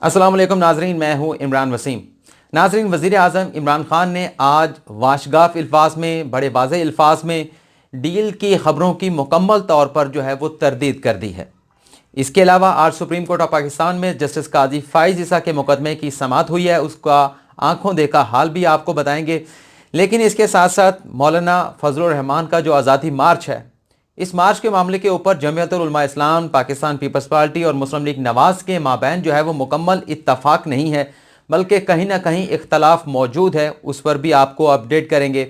अस्सलाम वालेकुम नाजरीन, मैं हूँ इमरान वसीम। नाजरीन, वज़ीर आज़म इमरान खान ने आज वाशगाफ अल्फाज में, बड़े वाज़ेह अल्फाज में डील की ख़बरों की मुकम्मल तौर पर जो है वो तरदीद कर दी है। इसके अलावा आज सुप्रीम कोर्ट ऑफ पाकिस्तान में जस्टिस काजी फ़ाइज़ ईसा के मुकदमे की समाअत हुई है, उसका आंखों देखा हाल भी आपको बताएंगे। लेकिन इसके साथ साथ मौलाना फजलुर रहमान का जो आज़ादी मार्च है, इस मार्च के मामले के ऊपर जमीयतुल उलमा इस्लाम, पाकिस्तान पीपल्स पार्टी और मुस्लिम लीग नवाज़ के माबैन जो है वो मुकम्मल इत्तफाक नहीं है, बल्कि कहीं ना कहीं इख्तलाफ मौजूद है। उस पर भी आपको अपडेट करेंगे।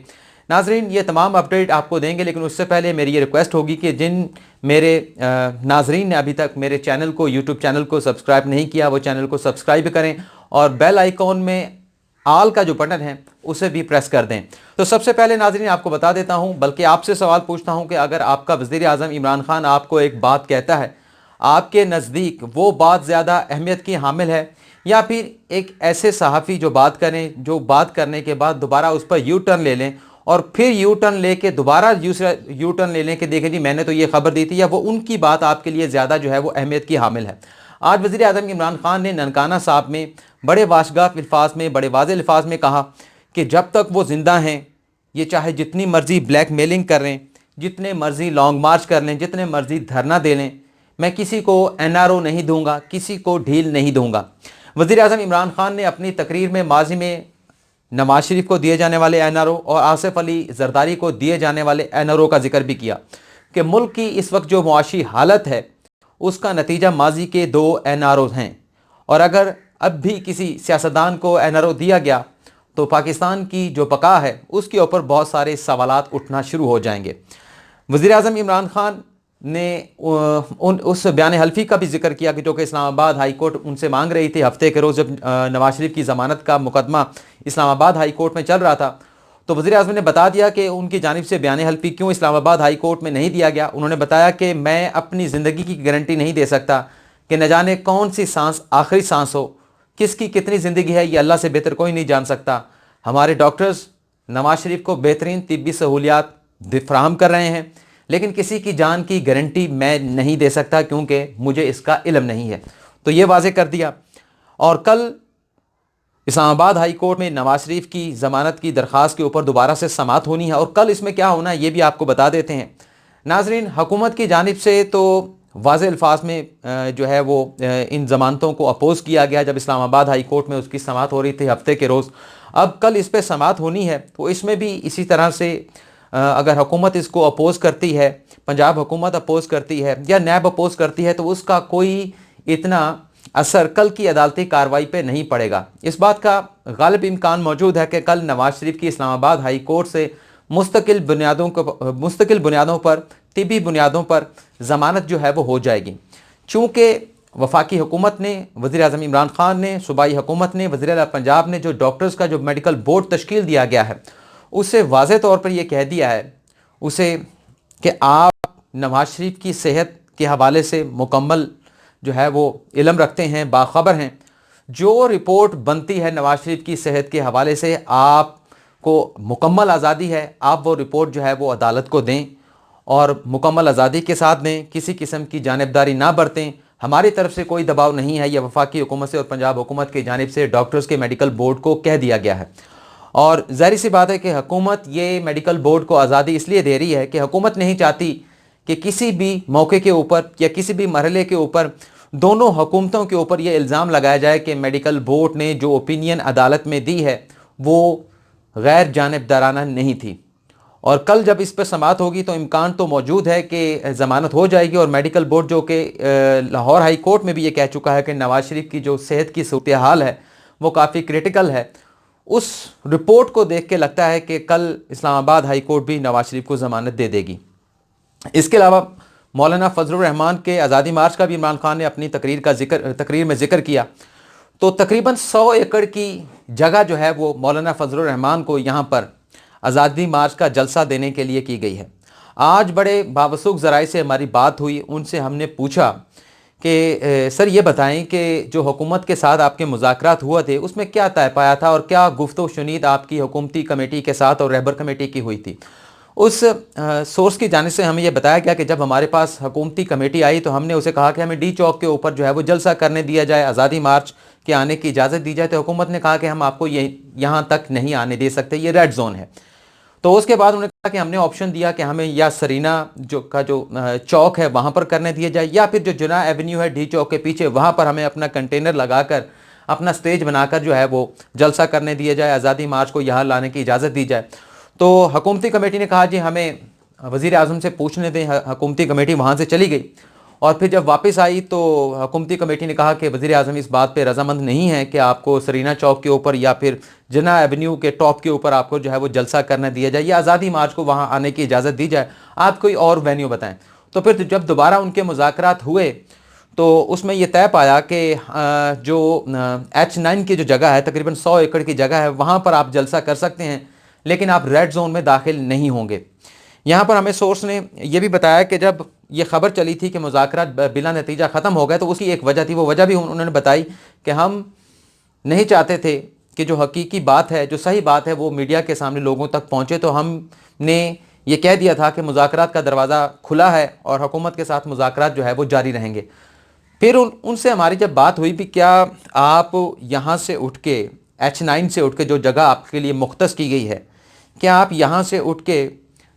नाजरीन, ये तमाम अपडेट आपको देंगे, लेकिन उससे पहले मेरी ये रिक्वेस्ट होगी कि जिन मेरे नाजरीन ने अभी तक मेरे चैनल को, यूट्यूब चैनल को सब्सक्राइब नहीं किया, वो चैनल को सब्सक्राइब करें और बेल आइकॉन में आल का जो बटन है उसे भी प्रेस कर दें। तो सबसे पहले नाज़रीन आपको बता देता हूं, बल्कि आपसे सवाल पूछता हूं कि अगर आपका वज़ीर आज़म इमरान खान आपको एक बात कहता है, आपके नज़दीक वो बात ज़्यादा अहमियत की हामिल है, या फिर एक ऐसे सहाफ़ी जो बात करें, जो बात करने के बाद दोबारा उस पर यू टर्न ले लें और फिर यू टर्न लेके दोबारा दूसरा यू टर्न ले लें कि देखें जी मैंने तो ये खबर दी थी, या वो उनकी बात आपके लिए ज़्यादा जो है वो अहमियत की हामिल है। आज वज़ीर आज़म इमरान खान ने ननकाना साहब में बड़े वाशगाफ अल्फाज में, बड़े वाज़ेह अल्फाज में कहा कि जब तक वो ज़िंदा हैं, ये चाहे जितनी मर्ज़ी ब्लैक मेलिंग कर लें, जितने मर्ज़ी लॉन्ग मार्च कर लें, जितने मर्ज़ी धरना दे लें, मैं किसी को NRO नहीं दूंगा, किसी को ढील नहीं दूंगा। वज़ीर आज़म इमरान खान ने अपनी तकरीर में माजी में नवाज शरीफ को दिए जाने वाले NRO और आसिफ अली जरदारी को दिए जाने वाले NRO का जिक्र भी किया कि मुल्क की इस वक्त जो मुआशी हालत है उसका नतीजा माजी के 2 NRO हैं, और अगर अब भी किसी सियासतदान को NRO दिया गया तो पाकिस्तान की जो बका है उसके ऊपर बहुत सारे सवालात उठना शुरू हो जाएंगे। वज़ीर आज़म इमरान खान ने उस बयान हल्फी का भी जिक्र किया कि जो कि इस्लामाबाद हाई कोर्ट उनसे मांग रही थी। हफ्ते के रोज़ जब नवाज शरीफ की ज़मानत का मुकदमा इस्लामाबाद हाई कोर्ट में चल रहा था, तो वज़ीर आज़म ने बता दिया कि उनकी जानिब से बयान हल्फी क्यों इस्लामाबाद हाई कोर्ट में नहीं दिया गया। उन्होंने बताया कि मैं अपनी ज़िंदगी की गारंटी नहीं दे सकता कि न जाने कौन सी सांस आखिरी सांस हो, किसकी कितनी ज़िंदगी है ये अल्लाह से बेहतर कोई नहीं जान सकता। हमारे डॉक्टर्स नवाज शरीफ को बेहतरीन तिब्बी सहूलियात फराहम कर रहे हैं, लेकिन किसी की जान की गारंटी मैं नहीं दे सकता क्योंकि मुझे इसका इल्म नहीं है। तो ये वाज़े कर दिया। और कल इस्लामाबाद हाई कोर्ट में नवाज शरीफ की ज़मानत की दरख्वास्त के ऊपर दोबारा से समाअत होनी है, और कल इसमें क्या होना है ये भी आपको बता देते हैं। नाजरीन, हुकूमत की जानिब से तो वाज़ेह अल्फाज में जो है वो इन ज़मानतों को अपोज़ किया गया जब इस्लामाबाद हाई कोर्ट में उसकी समाअत हो रही थी हफ्ते के रोज़। अब कल इस पर समाअत होनी है, तो इसमें भी इसी तरह से अगर हुकूमत इसको अपोज़ करती है, पंजाब हुकूमत अपोज़ करती है या नैब अपोज़ करती है, तो उसका कोई इतना असर कल की अदालती कार्रवाई पे नहीं पड़ेगा। इस बात का गालिब इम्कान मौजूद है कि कल नवाज शरीफ की इस्लामाबाद हाई कोर्ट से मुस्तकिल बुनियादों पर, तिबी बुनियादों पर ज़मानत जो है वो हो जाएगी। चूँकि वफाकी हुकूमत ने, वज़ीर आज़म इमरान खान ने, सूबाई हुकूमत ने, वज़ीर आला पंजाब ने जो डॉक्टर्स का जो मेडिकल बोर्ड तश्कील दिया गया है उसे वाज़ेह तौर पर यह कह दिया है उसे कि आप नवाज शरीफ की सेहत के हवाले से मुकम्मल जो है वो इल्म रखते हैं, बाखबर हैं। जो रिपोर्ट बनती है नवाज शरीफ की सेहत के हवाले से, आपको मुकम्मल आज़ादी है, आप वो रिपोर्ट जो है वो अदालत को दें और मुकम्मल आज़ादी के साथ दें, किसी किस्म की जानिबदारी ना बरतें। हमारी तरफ से कोई दबाव नहीं है, यह वफाकी हुकूमत से और पंजाब हुकूमत की जानिब से डॉक्टर्स के मेडिकल बोर्ड को कह दिया गया है। और ज़ाहिर सी बात है कि हुकूमत ये मेडिकल बोर्ड को आज़ादी इसलिए दे रही है कि हुकूमत नहीं चाहती कि किसी भी मौके के ऊपर या किसी भी मरहले के ऊपर दोनों हुकूमतों के ऊपर ये इल्ज़ाम लगाया जाए कि मेडिकल बोर्ड ने जो ओपिनियन अदालत में दी है वो गैर जानिबदाराना नहीं थी। और कल जब इस पर समाअत होगी तो इम्कान तो मौजूद है कि ज़मानत हो जाएगी, और मेडिकल बोर्ड जो कि लाहौर हाई कोर्ट में भी ये कह चुका है कि नवाज शरीफ की जो सेहत की सूरत हाल है वो काफ़ी क्रिटिकल है, उस रिपोर्ट को देख के लगता है कि कल इस्लामाबाद हाई कोर्ट भी नवाज शरीफ को ज़मानत दे देगी। इसके अलावा मौलाना फजलुर रहमान के आज़ादी मार्च का भी इमरान खान ने अपनी तकरीर में ज़िक्र किया। तो तकरीबन 100 एकड़ की जगह जो है वो मौलाना फजलुर रहमान को यहाँ पर आज़ादी मार्च का जलसा देने के लिए की गई है। आज बड़े बावसूख ज़राए से हमारी बात हुई, उनसे हमने पूछा कि सर ये बताएं कि जो हुकूमत के साथ आपके मुज़ाकरात हुए थे उसमें क्या तय पाया था और क्या गुफ्तगू शुनीद आपकी हुकूमती कमेटी के साथ और रहबर कमेटी की हुई थी। उस सोर्स की जानिब से हमें यह बताया गया कि जब हमारे पास हुकूमती कमेटी आई तो हमने उसे कहा कि हमें डी चौक के ऊपर जो है वो जलसा करने दिया जाए, आज़ादी मार्च के आने की इजाज़त दी जाए, तो हुकूमत ने कहा कि हम आपको यहाँ तक नहीं आने दे सकते, ये रेड जोन है। तो उसके बाद उन्होंने कहा कि हमने ऑप्शन दिया कि हमें या सरीना जो चौक है वहाँ पर करने दिया जाए, या फिर जो जुना एवेन्यू है डी चौक के पीछे, वहाँ पर हमें अपना कंटेनर लगाकर, अपना स्टेज बनाकर जो है वो जलसा करने दिया जाए, आज़ादी मार्च को यहाँ लाने की इजाज़त दी जाए। तो हुकूमती कमेटी ने कहा जी हमें वज़ीर आज़म से पूछने दें। हुकूमती कमेटी वहाँ से चली गई, और फिर जब वापस आई तो हुकूमती कमेटी ने कहा कि वज़ीर आज़म इस बात पे रज़ामंद नहीं है कि आपको सरीना चौक के ऊपर या फिर जना एवेन्यू के टॉप के ऊपर आपको जो है वो जलसा करने दिया जाए, या आज़ादी मार्च को वहाँ आने की इजाज़त दी जाए, आप कोई और वेन्यू बताएं। तो फिर जब दोबारा उनके मुज़ाकरात हुए तो उसमें यह तय पाया कि जो H9 की जो जगह है, तकरीबन 100 एकड़ की जगह है, वहाँ पर आप जलसा कर सकते हैं, लेकिन आप रेड जोन में दाखिल नहीं होंगे। यहाँ पर हमें सोर्स ने यह भी बताया कि जब ये खबर चली थी कि मुज़ाकरात बिला नतीजा ख़त्म हो गए, तो उसकी एक वजह थी। वो वजह भी उन्होंने बताई कि हम नहीं चाहते थे कि जो हकीकी बात है, जो सही बात है, वो मीडिया के सामने लोगों तक पहुँचे। तो हमने ये कह दिया था कि मुज़ाकरात का दरवाज़ा खुला है और हुकूमत के साथ मुज़ाकरात जो है वो जारी रहेंगे। फिर उनसे हमारी जब बात हुई भी, क्या आप यहाँ से उठ के H9 से उठ के जो जगह आपके लिए मुख्तस की गई है, क्या आप यहाँ से उठ के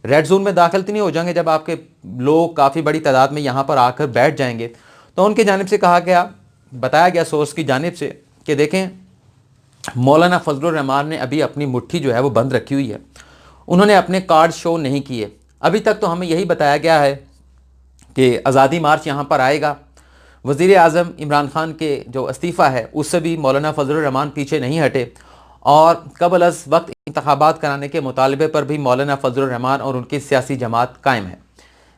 रेड जोन में दाखिल तो नहीं हो जाएंगे जब आपके लोग काफ़ी बड़ी तादाद में यहाँ पर आकर बैठ जाएंगे? तो उनकी जानिब से कहा गया, बताया गया सोर्स की जानिब से कि देखें, मौलाना फजलुर रहमान ने अभी अपनी मुट्ठी जो है वो बंद रखी हुई है, उन्होंने अपने कार्ड शो नहीं किए। अभी तक तो हमें यही बताया गया है कि आज़ादी मार्च यहाँ पर आएगा। वज़ीर आज़म इमरान खान के जो इस्तीफ़ा है उससे भी मौलाना फजलुर रहमान पीछे नहीं हटे, और कबल अज़ वक्त इंतखाबात कराने के मुतालबे पर भी मौलाना फजलुर रहमान और उनकी सियासी जमात कायम है।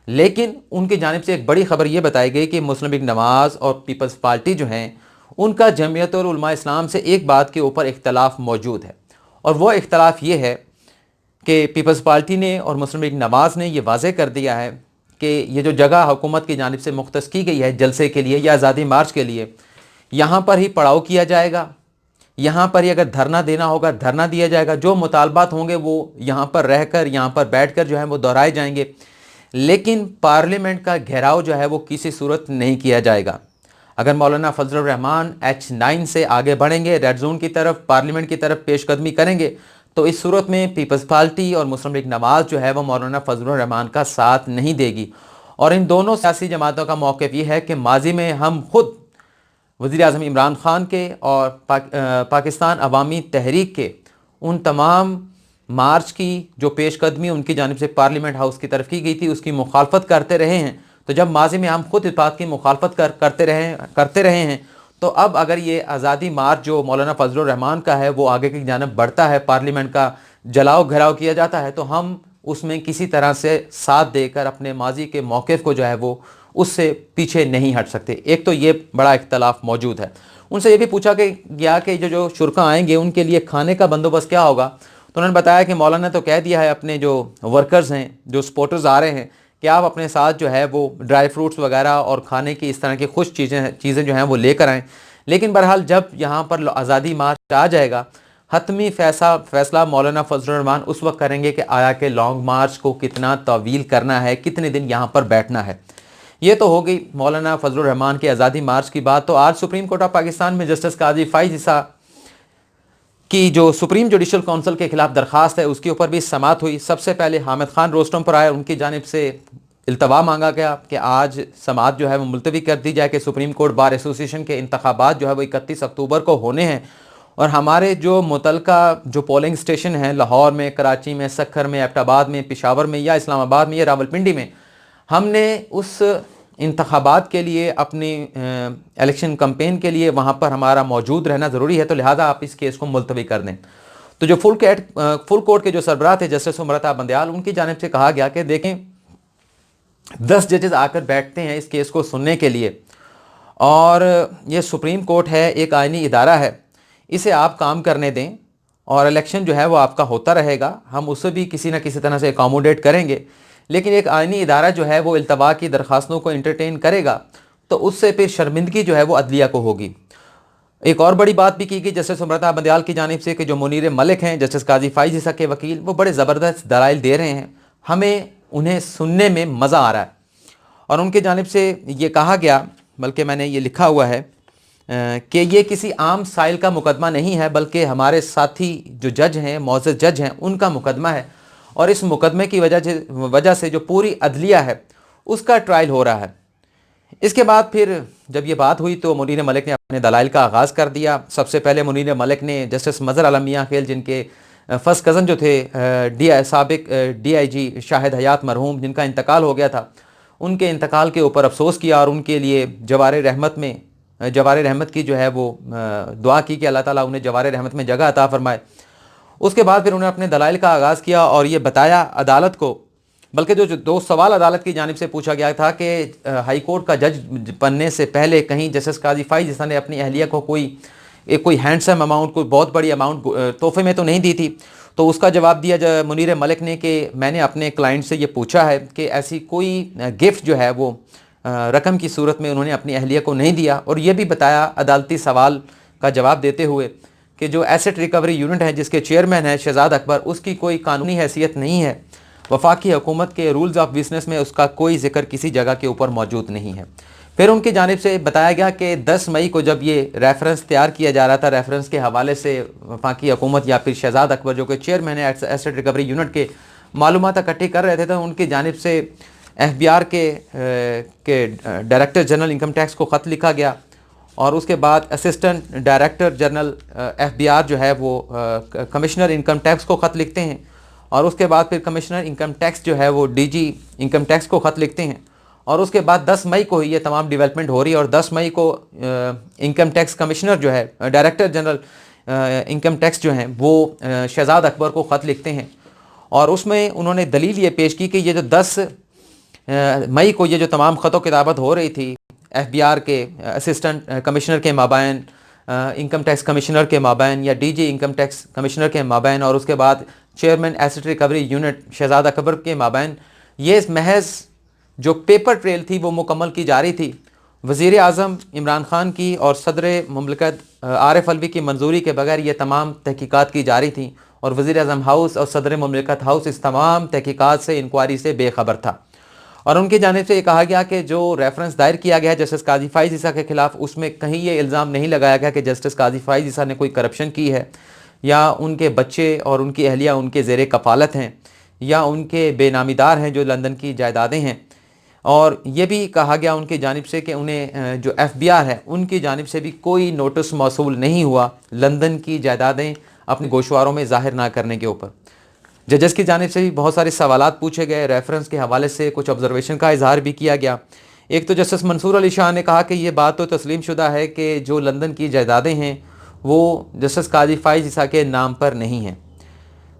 लेकिन उनकी जानिब से एक बड़ी ख़बर यह बताई गई कि मुस्लिम लीग नवाज़ और पीपल्स पार्टी जो हैं, उनका जमीयत और उलमा इस्लाम से एक बात के ऊपर इख्तलाफ मौजूद है, और वह इख्तलाफ ये है कि पीपल्स पार्टी ने और मुस्लिम लीग नवाज़ ने यह वाज़ेह कर दिया है कि ये जो जगह हुकूमत की जानिब से मुख्तस की गई है जलसे के लिए या आज़ादी मार्च के लिए, यहाँ पर ही पड़ाव किया जाएगा, यहाँ पर ही अगर धरना देना होगा धरना दिया जाएगा, जो मुतालबात होंगे वो यहाँ पर रहकर, यहाँ पर बैठकर जो है वो दोहराए जाएंगे, लेकिन पार्लियामेंट का घेराव जो है वो किसी सूरत नहीं किया जाएगा। अगर मौलाना फजलुर रहमान H9 से आगे बढ़ेंगे, रेड जोन की तरफ, पार्लियामेंट की तरफ पेशकदमी करेंगे, तो इस सूरत में पीपल्स पार्टी और मुस्लिम लीग नवाज़ जो है वो मौलाना फजलुर रहमान का साथ नहीं देगी। और इन दोनों सियासी जमातों का मौक़िफ़ ये है कि माजी में हम खुद वज़ीर आज़म इमरान खान के और पाकिस्तान अवामी तहरीक के उन तमाम मार्च की जो पेशकदमी उनकी जानिब से पार्लियामेंट हाउस की तरफ की गई थी उसकी मुखालफत करते रहे हैं। तो जब माजी में हम खुद इस बात की मुखालफत करते रहे हैं, तो अब अगर ये आज़ादी मार्च जो मौलाना फजलुर रहमान का है वो आगे की जानिब बढ़ता है, पार्लियामेंट का जलाओ घराव किया जाता है, तो हम उसमें किसी तरह से साथ देकर अपने माजी के मौक़िफ़ को जो है वो उससे पीछे नहीं हट सकते। एक तो ये बड़ा इख्तलाफ मौजूद है। उनसे ये भी पूछा गया कि जो शुरका आएंगे उनके लिए खाने का बंदोबस्त क्या होगा, तो उन्होंने बताया कि मौलाना तो कह दिया है अपने जो वर्कर्स हैं, जो सपोर्टर्स आ रहे हैं, कि आप अपने साथ जो है वो ड्राई फ्रूट्स वगैरह और खाने की इस तरह की खुश चीज़ें जो हैं वो लेकर आएँ। लेकिन बहरहाल जब यहाँ पर आज़ादी मार्च आ जाएगा, हतमी फैसला मौलाना फजलुर रहमान उस वक्त करेंगे कि आया कि लॉन्ग मार्च को कितना तवील करना है, कितने दिन यहाँ पर बैठना है। ये तो हो गई मौलाना फजलुर रहमान के आज़ादी मार्च की बात। तो आज सुप्रीम कोर्ट ऑफ पाकिस्तान में जस्टिस काजी फ़ाइज़ ईसा की जो सुप्रीम जुडिशल काउंसिल के खिलाफ दरख्वास्त है उसके ऊपर भी समाअत हुई। सबसे पहले हामिद खान रोस्टम पर आए, उनकी जानिब से इल्तवा मांगा गया कि आज समाअत जो है वो मुलतवी कर दी जाए कि सुप्रीम कोर्ट बार एसोसिएशन के इंतखाबात जो है वो 31 अक्टूबर को होने हैं, और हमारे जो मुतलका जो पोलिंग स्टेशन हैं लाहौर में, कराची में, सक्खर में, एबटाबाद में, पेशावर में या इस्लामाबाद में या रावलपिंडी में, हमने उस इंतखाबात के लिए अपनी इलेक्शन कैंपेन के लिए वहाँ पर हमारा मौजूद रहना ज़रूरी है, तो लिहाजा आप इस केस को मुलतवी कर दें। तो जो फुल कोर्ट के जो सरबराह थे जस्टिस उमरता बंदयाल, उनकी जानिब से कहा गया कि देखें 10 जजेस आकर बैठते हैं इस केस को सुनने के लिए, और ये सुप्रीम कोर्ट है, एक आइनी इदारा है, इसे आप काम करने दें और इलेक्शन जो है वो आपका होता रहेगा, हम उसे भी किसी न किसी तरह से अकोमोडेट करेंगे, लेकिन एक आइनी इदारा जो है वो इल्तवा की दरख्वास्तों को इंटरटेन करेगा तो उससे फिर शर्मिंदगी जो है वो अदलिया को होगी। एक और बड़ी बात भी की गई जस्टिस उमरता बंदयाल की जानिब से कि जो मुनीर मलिक हैं, जस्टिस काजी फ़ाइज़ ईसा के वकील, वो बड़े ज़बरदस्त दलाइल दे रहे हैं, हमें उन्हें सुनने में मज़ा आ रहा है। और उनकी जानिब से ये कहा गया, बल्कि मैंने ये लिखा हुआ है کہ یہ کسی عام سائل کا مقدمہ نہیں ہے، بلکہ ہمارے ساتھی جو جج ہیں، معزز جج ہیں، ان کا مقدمہ ہے، اور اس مقدمے کی وجہ سے جو پوری عدلیہ ہے اس کا ٹرائل ہو رہا ہے۔ اس کے بعد پھر جب یہ بات ہوئی تو منیر ملک نے اپنے دلائل کا آغاز کر دیا۔ سب سے پہلے منیر ملک نے جسٹس مظہر عالم میاں خیل، جن کے فرسٹ کزن جو تھے سابق ڈی آئی جی شاہد حیات مرحوم، جن کا انتقال ہو گیا تھا، ان کے انتقال کے اوپر افسوس کیا اور ان کے لیے جوار رحمت کی جو ہے وہ دعا کی کہ اللہ تعالیٰ انہیں جوار رحمت میں جگہ عطا فرمائے۔ اس کے بعد پھر انہوں نے اپنے دلائل کا آغاز کیا اور یہ بتایا عدالت کو، بلکہ جو دو سوال عدالت کی جانب سے پوچھا گیا تھا کہ ہائی کورٹ کا جج بننے سے پہلے کہیں جسٹس قاضی فائز عیسیٰ نے اپنی اہلیہ کو کوئی ہینڈسم اماؤنٹ، کوئی بہت بڑی اماؤنٹ تحفے میں تو نہیں دی تھی؟ تو اس کا جواب دیا منیر ملک نے کہ میں نے اپنے کلائنٹ سے یہ پوچھا ہے کہ ایسی کوئی گفٹ جو ہے وہ رقم کی صورت میں انہوں نے اپنی اہلیہ کو نہیں دیا، اور یہ بھی بتایا عدالتی سوال کا جواب دیتے ہوئے کہ جو ایسٹ ریکوری یونٹ ہے جس کے چیئرمین ہے شہزاد اکبر، اس کی کوئی قانونی حیثیت نہیں ہے، وفاقی حکومت کے رولز آف بزنس میں اس کا کوئی ذکر کسی جگہ کے اوپر موجود نہیں ہے۔ پھر ان کی جانب سے بتایا گیا کہ 10 مئی کو جب یہ ریفرنس تیار کیا جا رہا تھا، ریفرنس کے حوالے سے وفاقی حکومت یا پھر شہزاد اکبر جو کہ چیئرمین ہے ایسٹ ریکوری یونٹ کے، معلومات اکٹھی کر رہے تھے، تو ان کی جانب سے ایف بی آر کے ڈائریکٹر جنرل انکم ٹیکس کو خط لکھا گیا، اور اس کے بعد assistant director general F B R جو ہے وہ کمشنر انکم ٹیکس کو خط لکھتے ہیں، اور اس کے بعد پھر کمشنر انکم ٹیکس جو ہے وہ ڈی جی انکم ٹیکس کو خط لکھتے ہیں، اور اس کے بعد 10 مئی کو ہی یہ تمام ڈیولپمنٹ ہو رہی ہے، اور 10 مئی کو انکم ٹیکس کمشنر جو ہے ڈائریکٹر جنرل انکم ٹیکس جو ہیں وہ شہزاد اکبر کو خط لکھتے ہیں، اور اس میں انہوں نے دلیل یہ پیش کی کہ یہ جو 10 مئی کو یہ جو تمام خط و کتابت ہو رہی تھی ایف بی آر کے اسسٹنٹ کمشنر کے مابین، انکم ٹیکس کمشنر کے مابین یا D G income tax commissioner کے مابین، اور اس کے بعد chairman asset recovery unit Shahzad Akbar کے مابین، یہ محض جو پیپر ٹریل تھی وہ مکمل کی جا رہی تھی۔ وزیر اعظم عمران خان کی اور صدر مملکت عارف الوی کی منظوری کے بغیر یہ تمام تحقیقات کی جا رہی تھیں، اور وزیر اعظم ہاؤس اور صدر مملکت ہاؤس اس تمام تحقیقات سے، انکوائری سے بے خبر تھا، اور ان کی جانب سے یہ کہا گیا کہ جو ریفرنس دائر کیا گیا جسٹس قاضی فائز عیسیٰ کے خلاف، اس میں کہیں یہ الزام نہیں لگایا گیا کہ جسٹس قاضی فائز عیسیٰ نے کوئی کرپشن کی ہے، یا ان کے بچے اور ان کی اہلیہ ان کے زیر کفالت ہیں، یا ان کے بے نامی دار ہیں جو لندن کی جائیدادیں ہیں، اور یہ بھی کہا گیا ان کی جانب سے کہ انہیں جو ایف بی آر ہے ان کی جانب سے بھی کوئی نوٹس موصول نہیں ہوا لندن کی جائیدادیں اپنے گوشواروں میں ظاہر نہ کرنے کے اوپر۔ ججز کی جانب سے بھی بہت سارے سوالات پوچھے گئے، ریفرنس کے حوالے سے کچھ آبزرویشن کا اظہار بھی کیا گیا۔ ایک تو جسٹس منصور علی شاہ نے کہا کہ یہ بات تو تسلیم شدہ ہے کہ جو لندن کی جائیدادیں ہیں وہ جسٹس قاضی فائز عیسیٰ کے نام پر نہیں ہیں۔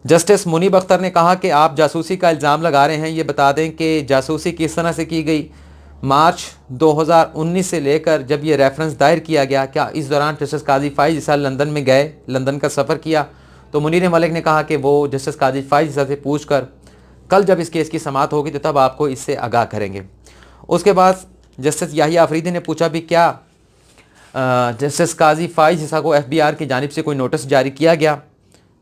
جسٹس منیب اختر نے کہا کہ آپ جاسوسی کا الزام لگا رہے ہیں، یہ بتا دیں کہ جاسوسی کس طرح سے کی گئی۔ مارچ 2019 سے لے کر جب یہ ریفرنس دائر کیا گیا، کیا اس دوران جسٹس قاضی فائز عیسیٰ لندن میں گئے، لندن کا سفر کیا؟ تو منیر ملک نے کہا کہ وہ جسٹس قاضی فائز عیسیٰ سے پوچھ کر کل جب اس کیس کی سماعت ہوگی تو تب آپ کو اس سے آگاہ کریں گے۔ اس کے بعد جسٹس یحییٰ آفریدی نے پوچھا بھی کیا جسٹس قاضی فائز عیسیٰ کو ایف بی آر کی جانب سے کوئی نوٹس جاری کیا گیا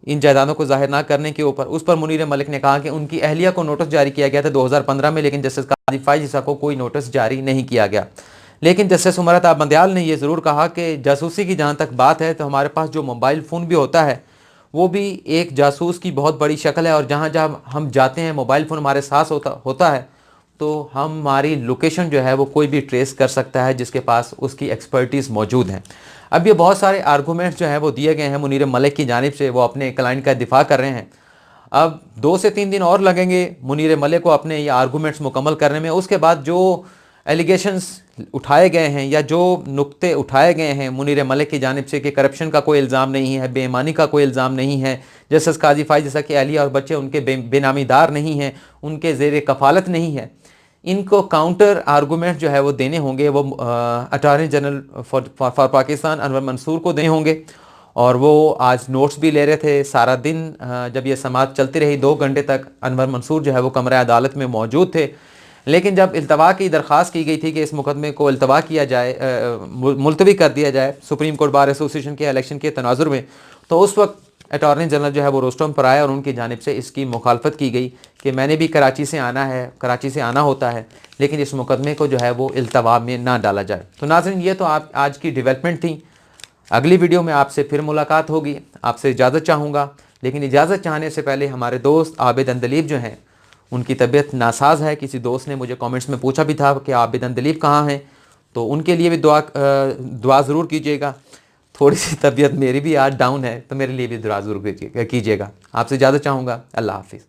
ان جائیدادوں کو ظاہر نہ کرنے کے اوپر؟ اس پر منیر ملک نے کہا کہ ان کی اہلیہ کو نوٹس جاری کیا گیا تھا 2015 میں، لیکن جسٹس قاضی فائز عیسیٰ کو کوئی نوٹس جاری نہیں کیا گیا۔ لیکن جسٹس عمر عطا بندیال نے یہ ضرور کہا کہ جاسوسی کی جہاں تک بات ہے تو ہمارے پاس جو موبائل فون بھی ہوتا ہے وہ بھی ایک جاسوس کی بہت بڑی شکل ہے، اور جہاں جہاں ہم جاتے ہیں موبائل فون ہمارے ساتھ ہوتا ہے تو ہماری لوکیشن جو ہے وہ کوئی بھی ٹریس کر سکتا ہے جس کے پاس اس کی ایکسپرٹیز موجود ہیں۔ اب یہ بہت سارے آرگومنٹس جو ہیں وہ دیے گئے ہیں منیر ملک کی جانب سے، وہ اپنے کلائنٹ کا دفاع کر رہے ہیں۔ اب 2 سے 3 دن اور لگیں گے منیر ملک کو اپنے یہ آرگومنٹس مکمل کرنے میں۔ اس کے بعد جو ایلیگیشنز اٹھائے گئے ہیں یا جو نقطے اٹھائے گئے ہیں منیر ملک کی جانب سے کہ کرپشن کا کوئی الزام نہیں ہے، بے ایمانی کا کوئی الزام نہیں ہے، جسٹس قاضی فائز عیسیٰ کے اہلیہ اور بچے ان کے بے نامی دار نہیں ہیں، ان کے زیر کفالت نہیں ہے، ان کو کاؤنٹر آرگومنٹ جو ہے وہ دینے ہوں گے، وہ اٹارنی جنرل فار پاکستان انور منصور کو دینے ہوں گے، اور وہ آج نوٹس بھی لے رہے تھے سارا دن۔ جب یہ سماعت چلتی رہی 2 گھنٹے تک انور منصور جو ہے وہ کمرہ عدالت میں موجود تھے، لیکن جب التوا کی درخواست کی گئی تھی کہ اس مقدمے کو التوا کیا جائے، ملتوی کر دیا جائے سپریم کورٹ بار ایسوسی ایشن کے الیکشن کے تناظر میں، تو اس وقت اٹارنی جنرل جو ہے وہ روسٹم پر آیا اور ان کی جانب سے اس کی مخالفت کی گئی کہ میں نے بھی کراچی سے آنا ہوتا ہے، لیکن اس مقدمے کو جو ہے وہ التوا میں نہ ڈالا جائے۔ تو ناظرین، یہ تو آج کی ڈیولپمنٹ تھی۔ اگلی ویڈیو میں آپ سے پھر ملاقات ہوگی۔ آپ سے اجازت چاہوں گا، لیکن اجازت چاہنے سے پہلے ہمارے دوست عابد اندلیب جو ہیں، ان کی طبیعت ناساز ہے۔ کسی دوست نے مجھے کامنٹس میں پوچھا بھی تھا کہ عابد اندلیب کہاں ہیں، تو ان کے لیے بھی دعا ضرور کیجیے گا۔ تھوڑی سی طبیعت میری بھی آج ڈاؤن ہے، تو میرے لیے بھی دعا ضرور کیجیے گا۔ آپ سے اجازت چاہوں گا۔ اللہ حافظ۔